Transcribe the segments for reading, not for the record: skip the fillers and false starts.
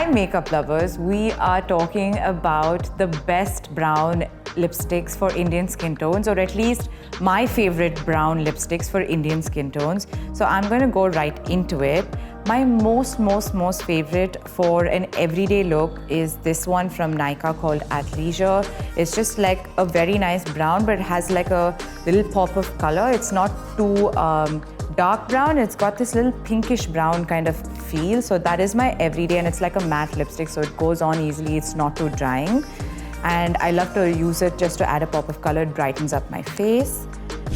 Hi makeup lovers, we are talking about the best brown lipsticks for Indian skin tones, or at least my favorite brown lipsticks for Indian skin tones. So I'm going to go right into it. My most favorite for an everyday look is this one from Nikaa called Athleisure. It's just like a very nice brown, but it has like a little pop of color. It's not too dark brown. It's got this little pinkish brown kind of feel. So that is my everyday, and it's like a matte lipstick, so it goes on easily. It's not too drying. And I love to use it just to add a pop of color. It brightens up my face.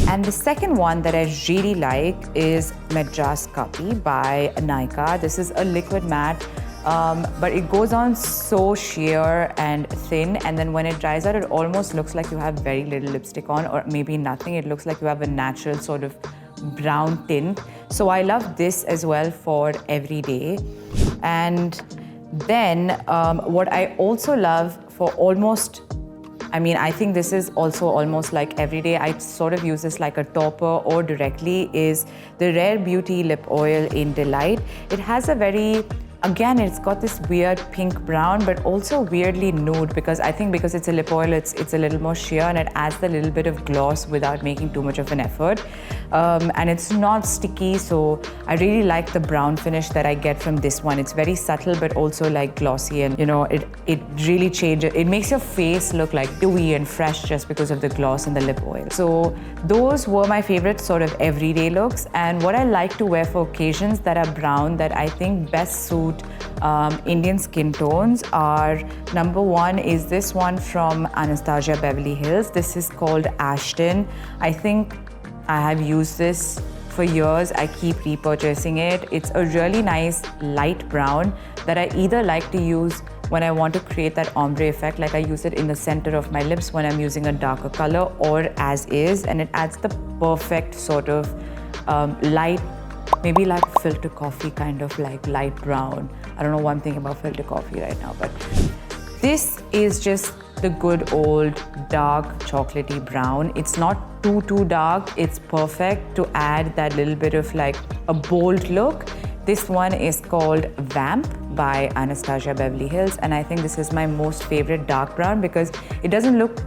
And the second one that I really like is Madras Kaapi by Nikaa. This is a liquid matte, but it goes on so sheer and thin, and then when it dries out, it almost looks like you have very little lipstick on, or maybe nothing. It looks like you have a natural sort of brown tint. So I love this as well for every day. And then what I also love for almost, I think this is also almost like every day. I sort of use this like a topper or directly, is the Rare Beauty Lip Oil in Delight. It has a very, again, it's got this weird pink brown, but also weirdly nude, because I think because it's a lip oil, it's a little more sheer, and it adds a little bit of gloss without making too much of an effort. And it's not sticky, so I really like the brown finish that I get from this one. It's very subtle, but also like glossy, and it really changes. It makes your face look like dewy and fresh just because of the gloss in the lip oil. So those were my favorite sort of everyday looks. And what I like to wear for occasions that are brown, that I think best suit Indian skin tones, are, number one is this one from Anastasia, Beverly Hills. This is called Ashton. I think I have used this for years. I keep repurchasing it. It's a really nice light brown that I either like to use when I want to create that ombre effect, like I use it in the center of my lips when I'm using a darker color, or as is, and it adds the perfect sort of light, maybe like filter coffee kind of like light brown. I don't know one thing about filter coffee right now, but this is just the good old dark chocolatey brown. It's not too dark. It's perfect to add that little bit of like a bold look. This one is called Vamp by Anastasia, Beverly Hills, and I think this is my most favorite dark brown because it doesn't look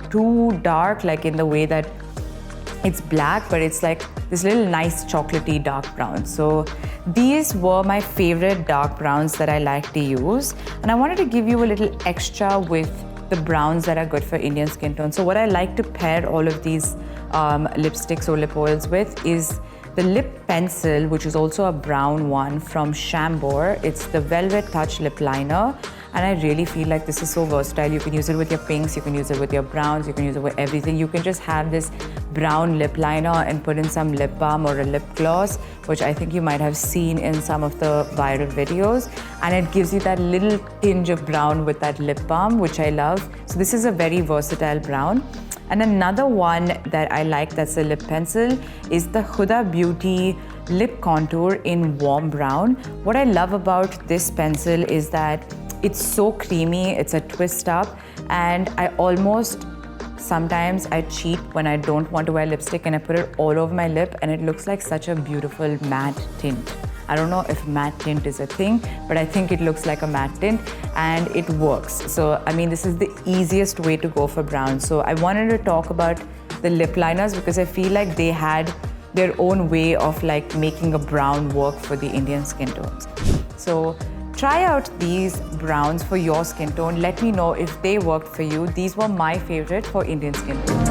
too dark, like in the way that it's black, but it's like this little nice chocolatey dark brown. So these were my favorite dark browns that I like to use. And I wanted to give you a little extra with the browns that are good for Indian skin tone. So what I like to pair all of these lipsticks or lip oils with is the lip pencil, which is also a brown one from Chambord. It's the Velvet Touch Lip Liner. And I really feel like this is so versatile. You can use it with your pinks, you can use it with your browns, you can use it with everything. You can just have this brown lip liner and put in some lip balm or a lip gloss, which I think you might have seen in some of the viral videos. And it gives you that little tinge of brown with that lip balm, which I love. So this is a very versatile brown. And another one that I like that's a lip pencil is the Huda Beauty Lip Contour in Warm Brown. What I love about this pencil is that it's so creamy, it's a twist up, and I almost, sometimes I cheat when I don't want to wear lipstick and I put it all over my lip and it looks like such a beautiful matte tint. I don't know if matte tint is a thing, but I think it looks like a matte tint and it works. So, this is the easiest way to go for brown. So I wanted to talk about the lip liners because I feel like they had their own way of like making a brown work for the Indian skin tones. So try out these browns for your skin tone. Let me know if they worked for you. These were my favorite for Indian skin tone.